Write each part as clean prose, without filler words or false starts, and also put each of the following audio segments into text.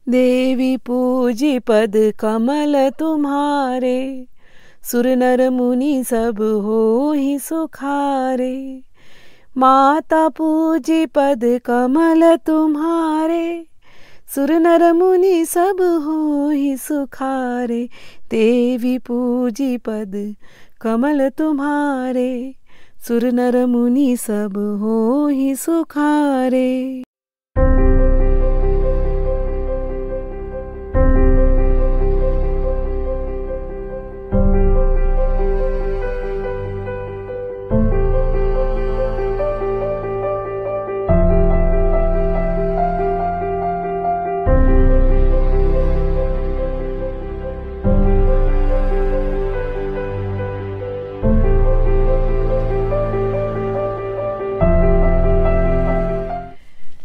देवी पूजी पद कमल तुम्हारे, सुर नर मुनि सब होहि सुखारे। माता पूजी पद कमल तुम्हारे, सुर नर मुनि सब होहि सुखारे। देवी पूजी पद कमल तुम्हारे, सुर नर मुनि सब होहि सुखारे।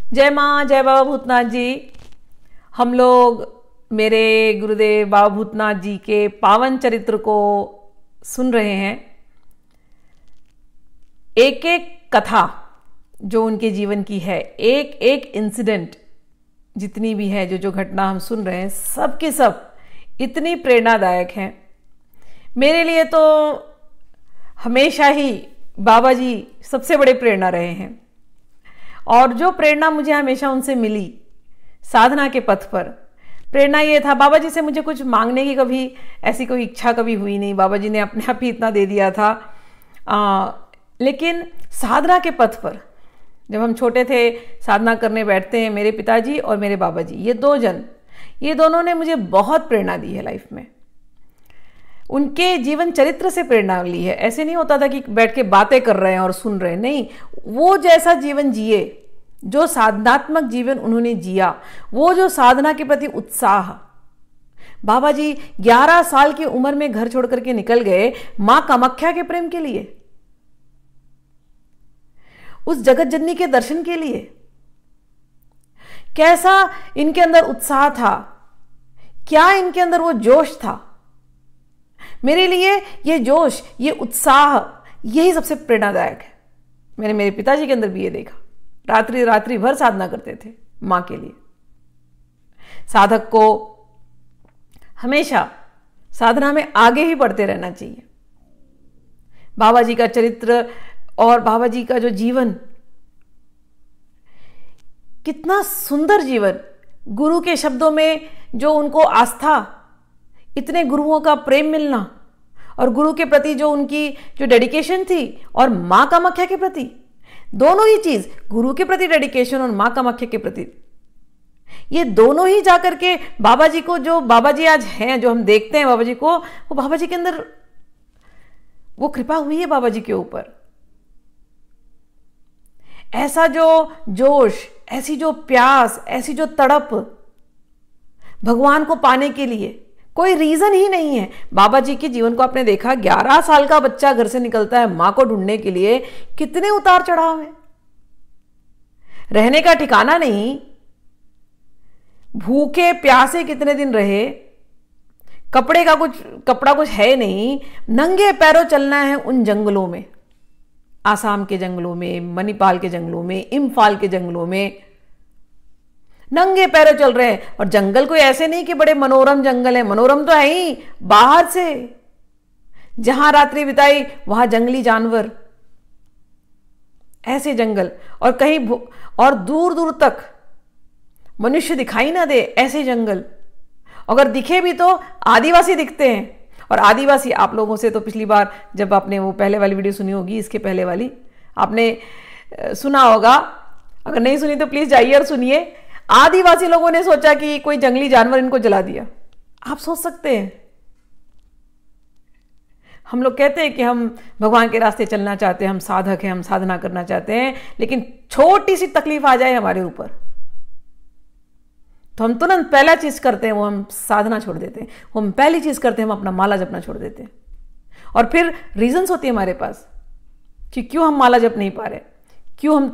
जय माँ, जय बाबा भूतनाथ जी। हम लोग मेरे गुरुदेव बाबा भूतनाथ जी के पावन चरित्र को सुन रहे हैं। एक एक कथा जो उनके जीवन की है, एक एक इंसिडेंट जितनी भी है, जो जो घटना हम सुन रहे हैं, सब के सब इतनी प्रेरणादायक हैं। मेरे लिए तो हमेशा ही बाबा जी सबसे बड़े प्रेरणा रहे हैं। और जो प्रेरणा मुझे हमेशा उनसे मिली साधना के पथ पर, प्रेरणा ये था, बाबा जी से मुझे कुछ मांगने की कभी ऐसी कोई इच्छा कभी हुई नहीं। बाबा जी ने अपने आप ही इतना दे दिया था। लेकिन साधना के पथ पर जब हम छोटे थे, साधना करने बैठते हैं, मेरे पिताजी और मेरे बाबा जी, ये दोनों ने मुझे बहुत प्रेरणा दी है लाइफ में। उनके जीवन चरित्र से प्रेरणा ली है। ऐसे नहीं होता था कि बैठ के बातें कर रहे हैं और सुन रहे हैं, नहीं, वो जैसा जीवन जिए, जो साधनात्मक जीवन उन्होंने जिया, वो जो साधना के प्रति उत्साह। बाबा जी 11 साल की उम्र में घर छोड़ करके निकल गए मां कामाख्या के प्रेम के लिए, उस जगत जननी के दर्शन के लिए। कैसा इनके अंदर उत्साह था, क्या इनके अंदर वो जोश था। मेरे लिए ये जोश, ये उत्साह, यही सबसे प्रेरणादायक है। मैंने मेरे पिताजी के अंदर भी ये देखा। रात्रि भर साधना करते थे मां के लिए। साधक को हमेशा साधना में आगे ही बढ़ते रहना चाहिए। बाबा जी का चरित्र और बाबा जी का जो जीवन, कितना सुंदर जीवन। गुरु के शब्दों में जो उनको आस्था, इतने गुरुओं का प्रेम मिलना, और गुरु के प्रति जो उनकी जो डेडिकेशन थी, और मां कामाख्या के प्रति, दोनों ही चीज, गुरु के प्रति डेडिकेशन और मां कामाख्या के प्रति, ये दोनों ही जाकर के बाबा जी को, जो बाबा जी आज हैं, जो हम देखते हैं बाबा जी को, वो बाबा जी के अंदर वो कृपा हुई है बाबा जी के ऊपर। ऐसा जो जोश, ऐसी जो प्यास, ऐसी जो तड़प भगवान को पाने के लिए, कोई रीजन ही नहीं है। बाबा जी के जीवन को आपने देखा, 11 साल का बच्चा घर से निकलता है मां को ढूंढने के लिए, कितने उतार चढ़ाव हैं, रहने का ठिकाना नहीं, भूखे प्यासे कितने दिन रहे, कपड़ा कुछ है नहीं, नंगे पैरों चलना है उन जंगलों में, आसाम के जंगलों में, मणिपाल के जंगलों में, इम्फाल के जंगलों में नंगे पैरों चल रहे हैं। और जंगल कोई ऐसे नहीं कि बड़े मनोरम जंगल है, मनोरम तो है ही, बाहर से जहां रात्रि बिताई वहां जंगली जानवर, ऐसे जंगल, और कहीं और दूर दूर तक मनुष्य दिखाई ना दे, ऐसे जंगल। अगर दिखे भी तो आदिवासी दिखते हैं। और आदिवासी, आप लोगों से तो पिछली बार जब आपने वो पहले वाली वीडियो सुनी होगी, इसके पहले वाली आपने सुना होगा, अगर नहीं सुनी तो प्लीज जाइए और सुनिए। आदिवासी लोगों ने सोचा कि कोई जंगली जानवर इनको जला दिया। आप सोच सकते हैं, हम लोग कहते हैं कि हम भगवान के रास्ते चलना चाहते हैं, हम साधक हैं, हम साधना करना चाहते हैं, लेकिन छोटी सी तकलीफ आ जाए हमारे ऊपर तो हम तुरंत पहला चीज करते हैं वो हम साधना छोड़ देते हैं। हम पहली चीज करते हैं, हम अपना माला जपना छोड़ देते हैं। और फिर रीजंस होती है हमारे पास कि क्यों हम माला जप नहीं पा रहे, क्यों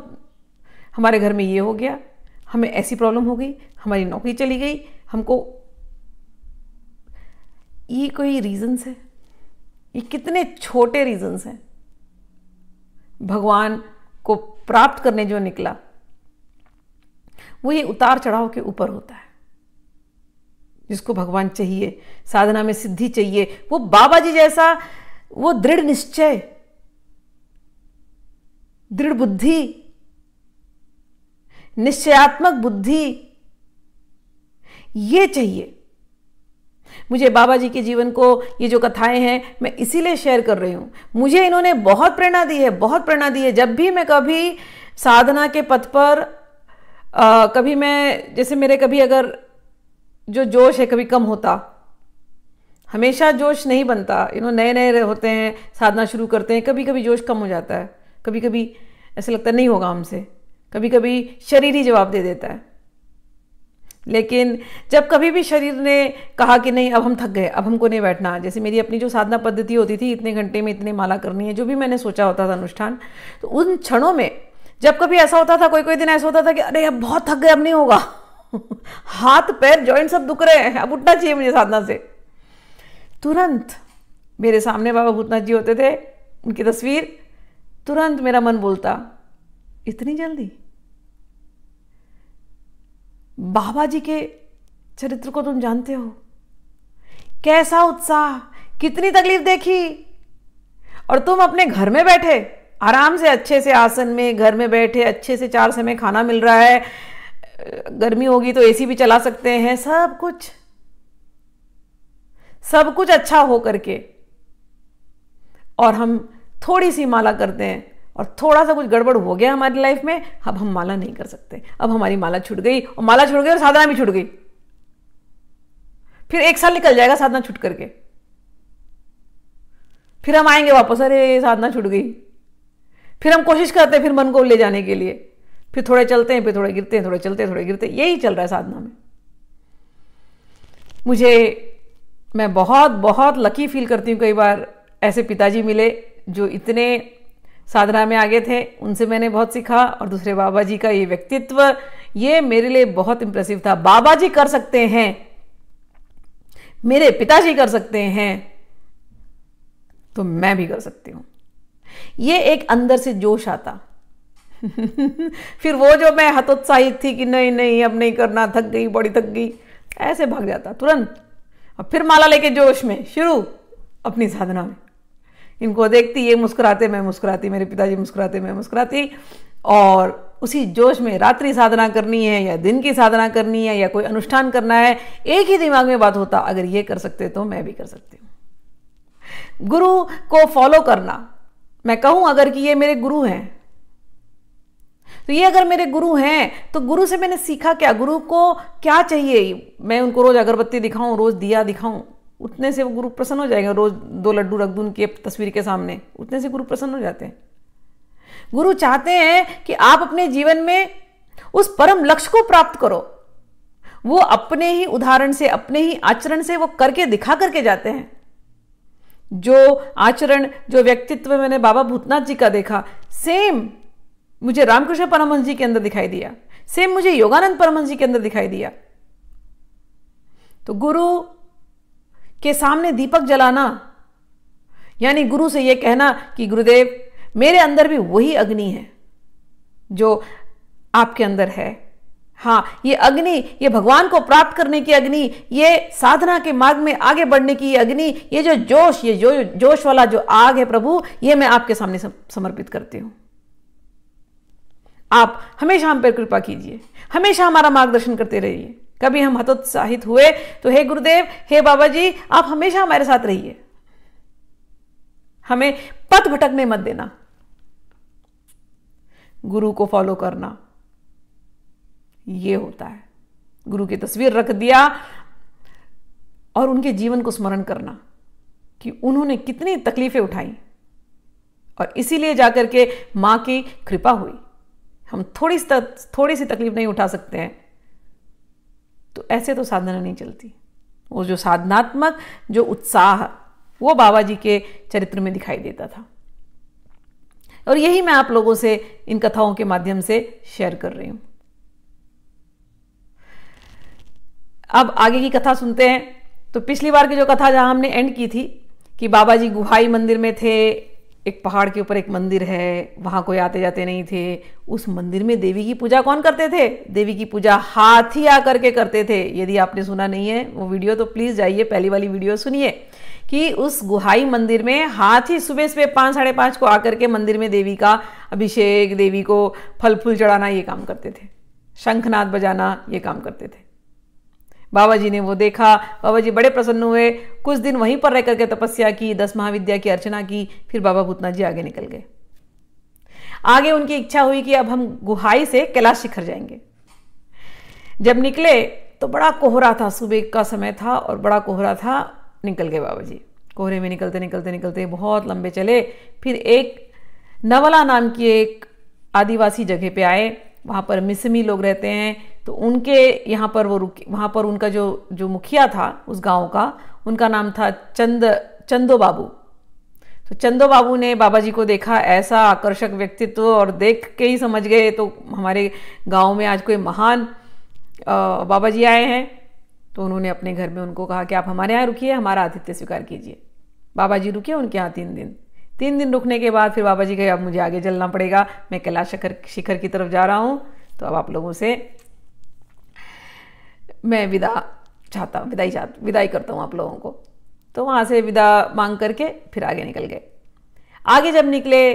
हमारे घर में ये हो गया, हमें ऐसी प्रॉब्लम हो गई, हमारी नौकरी चली गई, हमको। ये कोई रीजंस है? ये कितने छोटे रीजंस हैं। भगवान को प्राप्त करने जो निकला वो ये उतार चढ़ाव के ऊपर होता है। जिसको भगवान चाहिए, साधना में सिद्धि चाहिए, वो बाबा जी जैसा वो दृढ़ निश्चय, दृढ़ बुद्धि, निश्चयात्मक बुद्धि, ये चाहिए मुझे। बाबा जी के जीवन को ये जो कथाएं हैं मैं इसीलिए शेयर कर रही हूं। मुझे इन्होंने बहुत प्रेरणा दी है, बहुत प्रेरणा दी है। जब भी मैं कभी साधना के पथ पर कभी मैं जैसे मेरे कभी अगर जो जोश है कभी कम होता, हमेशा जोश नहीं बनता, नए नए होते हैं, साधना शुरू करते हैं, कभी कभी जोश कम हो जाता है, कभी कभी ऐसा लगता है नहीं होगा हमसे, कभी कभी शरीर ही जवाब दे देता है। लेकिन जब कभी भी शरीर ने कहा कि नहीं अब हम थक गए, अब हमको नहीं बैठना, जैसे मेरी अपनी जो साधना पद्धति होती थी, इतने घंटे में इतने माला करनी है, जो भी मैंने सोचा होता था अनुष्ठान, तो उन क्षणों में जब कभी ऐसा होता था, कोई कोई दिन ऐसा होता था कि अरे अब बहुत थक गए, अब नहीं होगा हाथ पैर जॉइंट सब दुख रहे हैं, अब उठना चाहिए मुझे साधना से, तुरंत मेरे सामने बाबा भूतनाथ जी होते थे, उनकी तस्वीर, तुरंत मेरा मन बोलता इतनी जल्दी? बाबा जी के चरित्र को तुम जानते हो, कैसा उत्साह, कितनी तकलीफ देखी, और तुम अपने घर में बैठे आराम से अच्छे से आसन में घर में बैठे अच्छे से 4 समय खाना मिल रहा है, गर्मी होगी तो एसी भी चला सकते हैं, सब कुछ अच्छा हो करके, और हम थोड़ी सी माला करते हैं और थोड़ा सा कुछ गड़बड़ हो गया हमारी लाइफ में, अब हम माला नहीं कर सकते, अब हमारी माला छूट गई, और माला छूट गई और साधना भी छूट गई। फिर 1 साल निकल जाएगा साधना छूट करके, फिर हम आएंगे वापस, अरे साधना छूट गई। फिर हम कोशिश करते हैं फिर मन को ले जाने के लिए, फिर थोड़े चलते हैं, फिर थोड़े गिरते हैं, थोड़े चलते हैं, थोड़े गिरते हैं, यही चल रहा है साधना में। मैं बहुत बहुत लकी फील करती हूँ, कई बार ऐसे पिताजी मिले जो इतने साधना में आगे थे, उनसे मैंने बहुत सीखा, और दूसरे बाबा जी का ये व्यक्तित्व, ये मेरे लिए बहुत इंप्रेसिव था। बाबा जी कर सकते हैं, मेरे पिताजी कर सकते हैं, तो मैं भी कर सकती हूं। ये एक अंदर से जोश आता फिर वो जो मैं हतोत्साहित थी कि नहीं नहीं अब नहीं करना, थक गई, बॉडी थक गई, ऐसे भाग जाता तुरंत, और फिर माला लेके जोश में शुरू अपनी साधना में। इनको देखती, ये मुस्कुराते, मैं मुस्कुराती, मेरे पिताजी मुस्कुराते, मैं मुस्कुराती, और उसी जोश में रात्रि साधना करनी है या दिन की साधना करनी है या कोई अनुष्ठान करना है, एक ही दिमाग में बात होता, अगर ये कर सकते तो मैं भी कर सकती हूँ। गुरु को फॉलो करना, मैं कहूं अगर कि ये मेरे गुरु हैं, तो ये अगर मेरे गुरु हैं तो गुरु से मैंने सीखा क्या, गुरु को क्या चाहिए, मैं उनको रोज अगरबत्ती दिखाऊं, रोज दिया दिखाऊं, उतने से वो गुरु प्रसन्न हो जाएंगे। रोज 2 लड्डू रख दूं उनकी तस्वीर के सामने, उतने से गुरु प्रसन्न हो जाते हैं। गुरु चाहते हैं कि आप अपने जीवन में उस परम लक्ष्य को प्राप्त करो। वो अपने ही उदाहरण से, अपने ही आचरण से वो करके दिखा करके जाते हैं। जो आचरण, जो व्यक्तित्व मैंने बाबा भूतनाथ जी का देखा, सेम मुझे रामकृष्ण परमहंस जी के अंदर दिखाई दिया, सेम मुझे योगानंद परमहंस जी के अंदर दिखाई दिया। तो गुरु के सामने दीपक जलाना, यानी गुरु से यह कहना कि गुरुदेव मेरे अंदर भी वही अग्नि है जो आपके अंदर है। हाँ, ये अग्नि, ये भगवान को प्राप्त करने की अग्नि, ये साधना के मार्ग में आगे बढ़ने की अग्नि, ये जो जोश, ये जो जोश वाला जो आग है प्रभु, ये मैं आपके सामने समर्पित करती हूं। आप हमेशा हम पर कृपा कीजिए, हमेशा हमारा मार्गदर्शन करते रहिए। कभी हम हतोत्साहित हुए तो हे गुरुदेव, हे बाबा जी, आप हमेशा हमारे साथ रहिए, हमें पथ भटकने मत देना। गुरु को फॉलो करना ये होता है। गुरु की तस्वीर रख दिया और उनके जीवन को स्मरण करना कि उन्होंने कितनी तकलीफें उठाई, और इसीलिए जाकर के मां की कृपा हुई। हम थोड़ी सी तकलीफ नहीं उठा सकते हैं तो ऐसे तो साधना नहीं चलती। वो जो साधनात्मक जो उत्साह, वो बाबा जी के चरित्र में दिखाई देता था, और यही मैं आप लोगों से इन कथाओं के माध्यम से शेयर कर रही हूं। अब आगे की कथा सुनते हैं। तो पिछली बार की जो कथा जहां हमने एंड की थी कि बाबा जी गुहाई मंदिर में थे, एक पहाड़ के ऊपर एक मंदिर है, वहाँ कोई आते जाते नहीं थे। उस मंदिर में देवी की पूजा कौन करते थे? देवी की पूजा हाथी आकर के करते थे। यदि आपने सुना नहीं है वो वीडियो तो प्लीज़ जाइए, पहली वाली वीडियो सुनिए कि उस गुहाई मंदिर में हाथी सुबह सुबह 5 साढ़े 5 को आकर के मंदिर में देवी का अभिषेक, देवी को फल फूल चढ़ाना, ये काम करते थे। शंखनाद बजाना, ये काम करते थे। बाबा जी ने वो देखा, बाबा जी बड़े प्रसन्न हुए। कुछ दिन वहीं पर रह करके तपस्या की, 10 महाविद्या की अर्चना की। फिर बाबा भूतनाथ जी आगे निकल गए। आगे उनकी इच्छा हुई कि अब हम गुहाई से कैलाश शिखर जाएंगे। जब निकले तो बड़ा कोहरा था, सुबह का समय था और बड़ा कोहरा था। निकल गए बाबा जी। कोहरे में निकलते निकलते निकलते बहुत लंबे चले। फिर एक नवला नाम की एक आदिवासी जगह पे आए। वहाँ पर मिसमी लोग रहते हैं, तो उनके यहाँ पर वो रुके। वहाँ पर उनका जो मुखिया था उस गांव का, उनका नाम था चंदो बाबू। तो चंदो बाबू ने बाबा जी को देखा, ऐसा आकर्षक व्यक्तित्व, और देख के ही समझ गए तो हमारे गांव में आज कोई महान बाबा जी आए हैं। तो उन्होंने अपने घर में उनको कहा कि आप हमारे यहाँ रुकिए, हमारा आतिथ्य स्वीकार कीजिए। बाबा जी रुके उनके यहाँ 3 दिन रुकने के बाद फिर बाबा जी कहे अब मुझे आगे चलना पड़ेगा, मैं कैलाश शिखर की तरफ जा रहा हूँ, तो अब आप लोगों से मैं विदाई करता हूँ आप लोगों को। तो वहाँ से विदा मांग करके फिर आगे निकल गए। आगे जब निकले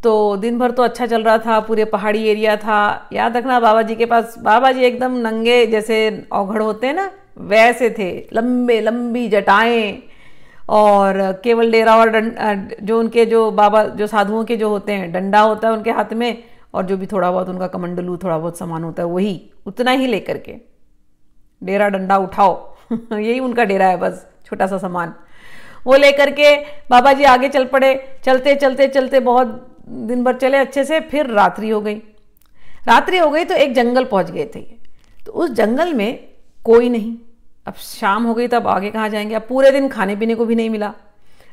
तो दिन भर तो अच्छा चल रहा था, पूरे पहाड़ी एरिया था। याद रखना बाबा जी के पास, बाबा जी एकदम नंगे जैसे औघड़ होते हैं ना, वैसे थे, लंबे लंबी जटाएं, और केवल डेरा और जो उनके जो बाबा जो साधुओं के जो होते हैं, डंडा होता है उनके हाथ में, और जो भी थोड़ा बहुत उनका कमंडलू थोड़ा बहुत सामान होता है वही उतना ही लेकर के, डेरा डंडा उठाओ यही उनका डेरा है, बस छोटा सा सामान वो लेकर के बाबा जी आगे चल पड़े। चलते चलते चलते बहुत दिन भर चले अच्छे से। फिर रात्रि हो गई तो एक जंगल पहुंच गए थे। तो उस जंगल में कोई नहीं। अब शाम हो गई, तब आगे कहाँ जाएंगे? अब पूरे दिन खाने पीने को भी नहीं मिला,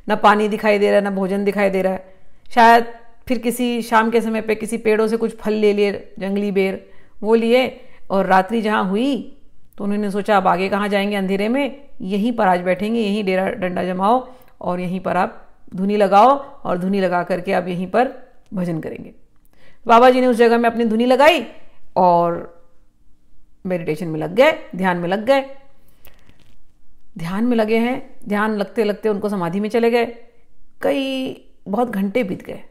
ना पानी दिखाई दे रहा है, ना भोजन दिखाई दे रहा है। शायद फिर किसी शाम के समय पे किसी पेड़ों से कुछ फल ले लिए, जंगली बेर वो लिए, और रात्रि जहाँ हुई तो उन्होंने सोचा अब आगे कहाँ जाएंगे अंधेरे में, यहीं पर आज बैठेंगे, यहीं डेरा डंडा जमाओ और यहीं पर आप धुनी लगाओ, और धुनी लगा करके आप यहीं पर भजन करेंगे। बाबा जी ने उस जगह में अपनी धुनी लगाई और मेडिटेशन में लग गए, ध्यान में लग गए। ध्यान में लगे हैं, ध्यान लगते लगते उनको समाधि में चले गए। बहुत घंटे बीत गए।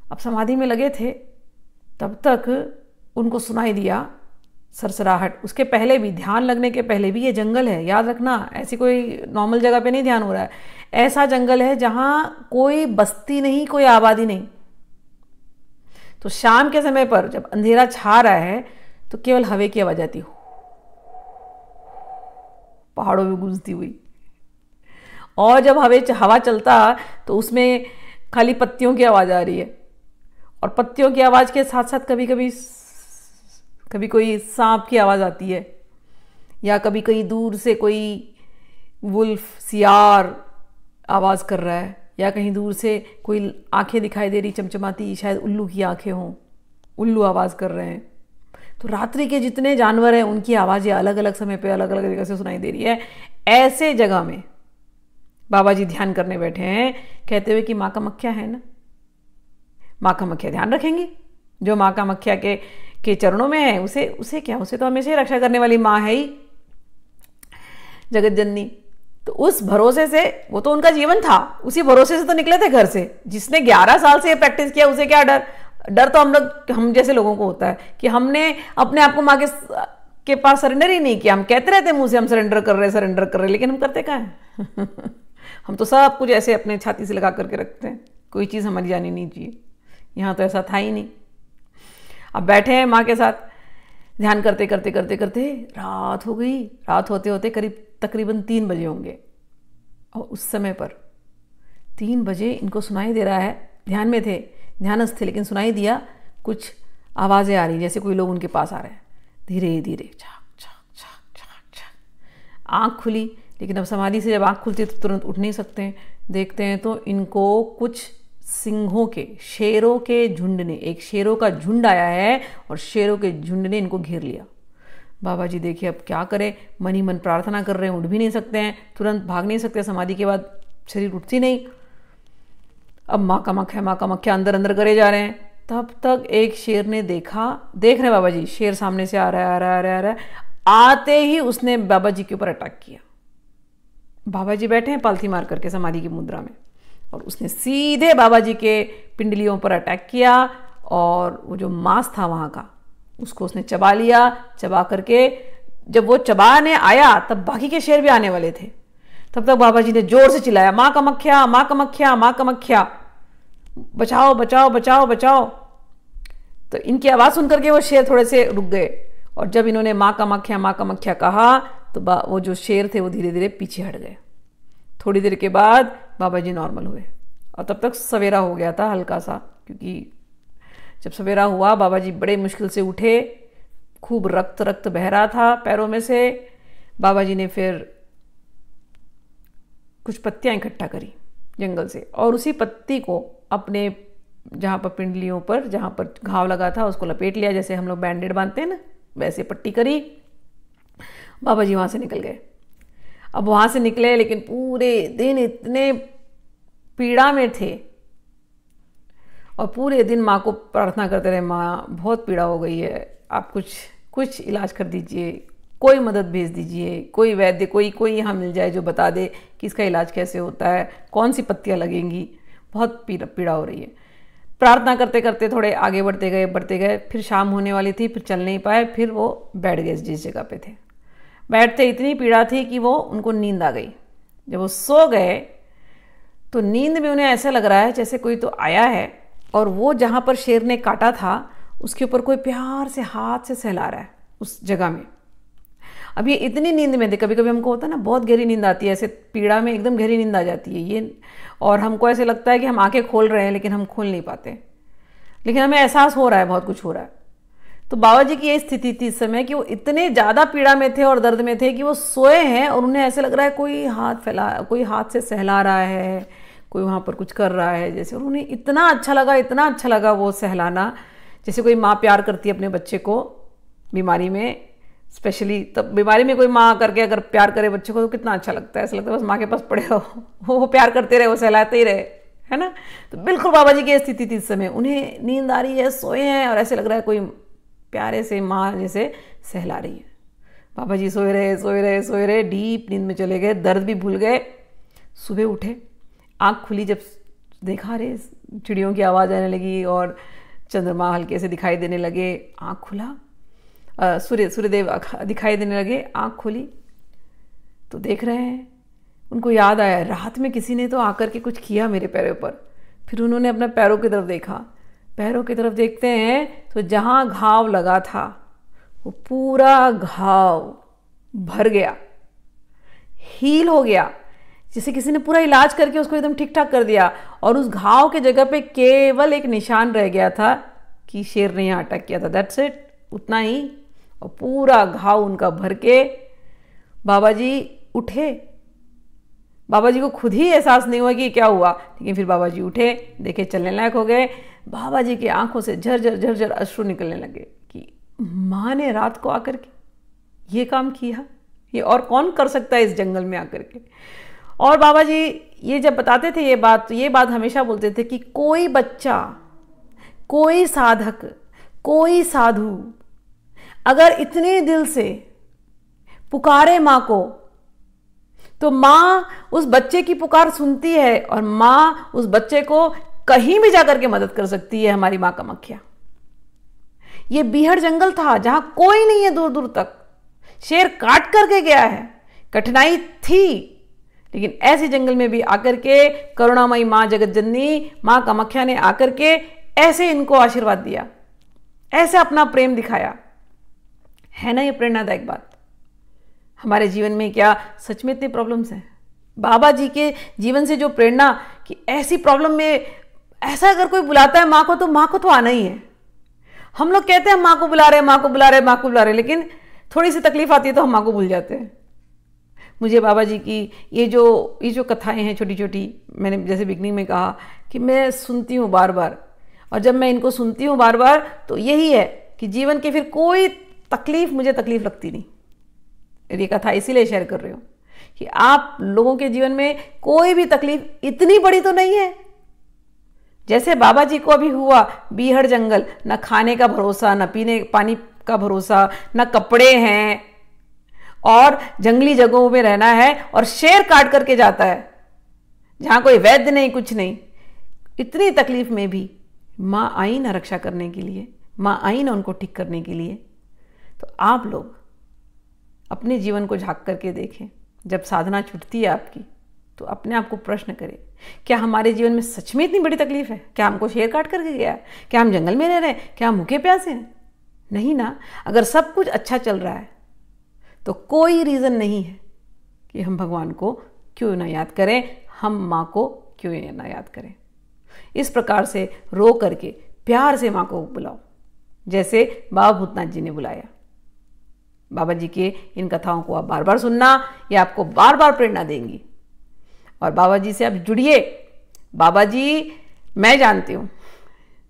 अब समाधि में लगे थे, तब तक उनको सुनाई दिया सरसराहट। उसके पहले भी, ध्यान लगने के पहले भी, ये जंगल है, याद रखना, ऐसी कोई नॉर्मल जगह पे नहीं ध्यान हो रहा है। ऐसा जंगल है जहां कोई बस्ती नहीं, कोई आबादी नहीं। तो शाम के समय पर जब अंधेरा छा रहा है तो केवल हवा की आवाज आती, पहाड़ों में गूंजती हुई। और जब हवा चलता तो उसमें खाली पत्तियों की आवाज आ रही है, और पत्तियों की आवाज के साथ साथ कभी कोई सांप की आवाज आती है, या कभी कहीं दूर से कोई वुल्फ, सियार आवाज कर रहा है, या कहीं दूर से कोई आंखें दिखाई दे रही चमचमाती, शायद उल्लू की आंखें हों, उल्लू आवाज कर रहे हैं। तो रात्रि के जितने जानवर हैं उनकी आवाज़ें अलग अलग समय पे अलग अलग जगह से सुनाई दे रही है। ऐसे जगह में बाबा जी ध्यान करने बैठे हैं, कहते हुए कि माँ कामाख्या है ना, माँ कामाख्या ध्यान रखेंगी। जो माँ कामाख्या के चरणों में है उसे तो हमेशा ही रक्षा करने वाली माँ है ही, जगत जननी। तो उस भरोसे से, वो तो उनका जीवन था, उसी भरोसे से तो निकले थे घर से। जिसने 11 साल से ये प्रैक्टिस किया उसे क्या डर तो हम जैसे लोगों को होता है कि हमने अपने आप को माँ के पास सरेंडर ही नहीं किया। हम कहते रहते मुंह से हम सरेंडर कर रहे, लेकिन हम करते क्या है हम तो सब कुछ ऐसे अपने छाती से लगा करके रखते हैं, कोई चीज़ हमारी जानी नहीं चाहिए। यहाँ तो ऐसा था ही नहीं। अब बैठे हैं माँ के साथ, ध्यान करते करते करते करते रात हो गई। रात होते होते तकरीबन 3 बजे होंगे, और उस समय पर 3 बजे इनको सुनाई दे रहा है, ध्यान में थे, ध्यानस्थ थे, लेकिन सुनाई दिया कुछ आवाज़ें आ रही जैसे कोई लोग उनके पास आ रहे हैं। धीरे धीरे छाक छाक छाक छाक छाक। आँख खुली, लेकिन अब समाधि से जब आँख खुलती है तो तुरंत उठ नहीं सकते हैं। देखते हैं तो इनको कुछ सिंहों के, शेरों के झुंड ने, एक शेरों का झुंड आया है और शेरों के झुंड ने इनको घेर लिया। बाबा जी देखिए अब क्या करें, मन ही मन प्रार्थना कर रहे हैं, उठ भी नहीं सकते हैं, तुरंत भाग नहीं सकते, समाधि के बाद शरीर उठती नहीं। अब माँ कामाख्या अंदर अंदर करे जा रहे हैं। तब तक एक शेर ने देखा, देख रहे बाबा जी, शेर सामने से आ रहा है। आते ही उसने बाबा जी के ऊपर अटैक किया। बाबा जी बैठे हैं पालथी मार करके समाधि की मुद्रा में, और उसने सीधे बाबा जी के पिंडलियों पर अटैक किया, और वो जो मांस था वहाँ का उसको उसने चबा लिया। चबा करके जब वो चबाने आया तब बाकी के शेर भी आने वाले थे। तब तक बाबा जी ने जोर से चिल्लाया, माँ कामाख्या, माँ कामाख्या, माँ कामाख्या, बचाओ बचाओ बचाओ बचाओ। तो इनकी आवाज़ सुन करके वो शेर थोड़े से रुक गए, और जब इन्होंने माँ कामाख्या कहा तो वो जो शेर थे वो धीरे धीरे पीछे हट गए। थोड़ी देर के बाद बाबा जी नॉर्मल हुए, और तब तक सवेरा हो गया था हल्का सा, क्योंकि जब सवेरा हुआ बाबा जी बड़े मुश्किल से उठे, खूब रक्त बह रहा था पैरों में से। बाबा जी ने फिर कुछ पत्तियां इकट्ठा करी जंगल से, और उसी पत्ती को अपने जहाँ पर पिंडलियों पर, जहाँ पर घाव लगा था, उसको लपेट लिया, जैसे हम लोग बैंडेड बांधते हैं ना, वैसे पट्टी करी। बाबा जी वहाँ से निकल गए। अब वहाँ से निकले, लेकिन पूरे दिन इतने पीड़ा में थे, और पूरे दिन माँ को प्रार्थना करते रहे, माँ बहुत पीड़ा हो गई है, आप कुछ इलाज कर दीजिए, कोई मदद भेज दीजिए, कोई वैद्य, कोई यहाँ मिल जाए जो बता दे कि इसका इलाज कैसे होता है, कौन सी पत्तियाँ लगेंगी, बहुत पीड़ा हो रही है। प्रार्थना करते करते थोड़े आगे बढ़ते गए। फिर शाम होने वाली थी, फिर चल नहीं पाए, फिर वो बैठ गए जिस जगह पे थे। बैठते इतनी पीड़ा थी कि वो उनको नींद आ गई। जब वो सो गए तो नींद में उन्हें ऐसा लग रहा है जैसे कोई तो आया है, और वो जहाँ पर शेर ने काटा था उसके ऊपर कोई प्यार से हाथ से सहला रहा है उस जगह में। अब ये इतनी नींद में थे, कभी कभी हमको होता है ना बहुत गहरी नींद आती है, ऐसे पीड़ा में एकदम गहरी नींद आ जाती है ये, और हमको ऐसे लगता है कि हम आंखें खोल रहे हैं लेकिन हम खोल नहीं पाते, लेकिन हमें एहसास हो रहा है बहुत कुछ हो रहा है। तो बाबा जी की ये स्थिति थी इस समय कि वो इतने ज़्यादा पीड़ा में थे और दर्द में थे कि वो सोए हैं, और उन्हें ऐसे लग रहा है कोई हाथ से सहला रहा है, कोई वहाँ पर कुछ कर रहा है जैसे। और उन्हें इतना अच्छा लगा वो सहलाना, जैसे कोई माँ प्यार करती है अपने बच्चे को बीमारी में, स्पेशली तब बीमारी में कोई माँ करके अगर प्यार करे बच्चे को तो कितना अच्छा लगता है। ऐसा लगता है बस माँ के पास पड़े रहो, वो प्यार करते रहे, वो सहलाते ही रहे, है ना। तो बिल्कुल बाबा जी की स्थिति थी इस समय, उन्हें नींद आ रही है, सोए हैं, और ऐसे लग रहा है कोई प्यारे से माँ जैसे सहला रही है। बाबा जी सोए रहे, डीप नींद में चले गए, दर्द भी भूल गए। सुबह उठे, आँख खुली, जब देखा रे चिड़ियों की आवाज़ आने लगी और चंद्रमा हल्के से दिखाई देने लगे, आँख खुला, सूर्यदेव दिखाई देने लगे, आँख खोली तो देख रहे हैं, उनको याद आया रात में किसी ने तो आकर के कुछ किया मेरे पैरों पर। फिर उन्होंने अपने पैरों की तरफ देखा, पैरों की तरफ देखते हैं तो जहाँ घाव लगा था वो पूरा घाव भर गया, हील हो गया, जैसे किसी ने पूरा इलाज करके उसको एकदम ठीक ठाक कर दिया, और उस घाव के जगह पे केवल एक निशान रह गया था कि शेर ने यहाँ अटैक किया था, दैट्स इट, उतना ही। और पूरा घाव उनका भर के बाबा जी उठे। बाबा जी को खुद ही एहसास नहीं हुआ कि क्या हुआ, लेकिन फिर बाबा जी उठे, देखे चलने लायक हो गए। बाबा जी की आंखों से झरझर अश्रु निकलने लगे कि माँ ने रात को आकर के ये काम किया, ये और कौन कर सकता है इस जंगल में आकर के। और बाबा जी ये जब बताते थे ये बात हमेशा बोलते थे कि कोई बच्चा, कोई साधक, कोई साधु अगर इतने दिल से पुकारे माँ को, तो माँ उस बच्चे की पुकार सुनती है, और माँ उस बच्चे को कहीं भी जाकर के मदद कर सकती है। हमारी माँ कामाख्या, ये बीहड़ जंगल था जहां कोई नहीं है दूर दूर तक, शेर काट करके गया है, कठिनाई थी, लेकिन ऐसे जंगल में भी आकर के करुणामयी माँ जगत जननी माँ कामाख्या ने आकर के ऐसे इनको आशीर्वाद दिया, ऐसे अपना प्रेम दिखाया। है ना ये प्रेरणादायक बात। हमारे जीवन में क्या सच में इतनी प्रॉब्लम्स हैं? बाबा जी के जीवन से जो प्रेरणा कि ऐसी प्रॉब्लम में ऐसा अगर कोई बुलाता है माँ को तो आना ही है। हम लोग कहते हैं माँ को बुला रहे, लेकिन थोड़ी सी तकलीफ आती है तो हम माँ को भूल जाते हैं। मुझे बाबा जी की ये जो कथाएं हैं छोटी छोटी, मैंने जैसे बिगनिंग में कहा कि मैं सुनती हूँ बार बार, और जब मैं इनको सुनती हूँ बार बार तो यही है कि जीवन के फिर कोई मुझे तकलीफ लगती नहीं। ये कथा इसीलिए शेयर कर रही हूँ कि आप लोगों के जीवन में कोई भी तकलीफ इतनी बड़ी तो नहीं है, जैसे बाबा जी को अभी हुआ बीहड़ जंगल, न खाने का भरोसा, न पीने पानी का भरोसा, न कपड़े हैं, और जंगली जगहों में रहना है, और शेर काट करके जाता है जहां कोई वैद्य नहीं, कुछ नहीं। इतनी तकलीफ में भी मां आई ना रक्षा करने के लिए, मां आई ना उनको ठीक करने के लिए। तो आप लोग अपने जीवन को झांक करके देखें। जब साधना छूटती है आपकी, तो अपने आप को प्रश्न करें, क्या हमारे जीवन में सच में इतनी बड़ी तकलीफ है? क्या हमको शेर काट करके गया है? क्या हम जंगल में रह रहे हैं? क्या हम भूखे प्यासे हैं? नहीं ना। अगर सब कुछ अच्छा चल रहा है तो कोई रीज़न नहीं है कि हम भगवान को क्यों ना याद करें, हम माँ को क्यों ना याद करें। इस प्रकार से रो करके प्यार से माँ को बुलाओ, जैसे बाबा भूतनाथ जी ने बुलाया। बाबा जी के इन कथाओं को आप बार बार सुनना, ये आपको बार बार प्रेरणा देंगी। और बाबा जी से आप जुड़िए। बाबा जी, मैं जानती हूँ,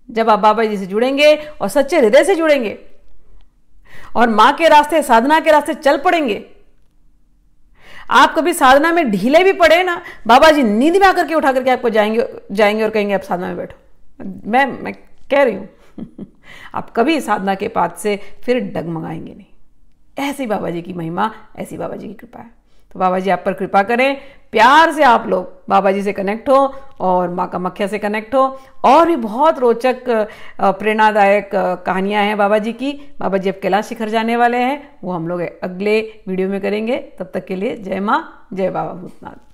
जब आप बाबा जी से जुड़ेंगे और सच्चे हृदय से जुड़ेंगे और माँ के रास्ते, साधना के रास्ते चल पड़ेंगे, आप कभी साधना में ढीले भी पड़े ना, बाबा जी नींद में आकर के उठा करके आपको जाएंगे और कहेंगे आप साधना में बैठो। मैं कह रही हूँ आप कभी साधना के पाथ से फिर डगमगाएंगे नहीं। ऐसी बाबा जी की महिमा, ऐसी बाबा जी की कृपा है। तो बाबा जी आप पर कृपा करें, प्यार से आप लोग बाबा जी से कनेक्ट हो और माँ कामाख्या से कनेक्ट हो। और भी बहुत रोचक प्रेरणादायक कहानियाँ हैं बाबा जी की। बाबा जी अब कैलाश शिखर जाने वाले हैं, वो हम लोग अगले वीडियो में करेंगे। तब तक के लिए जय माँ, जय बाबा भूतनाथ।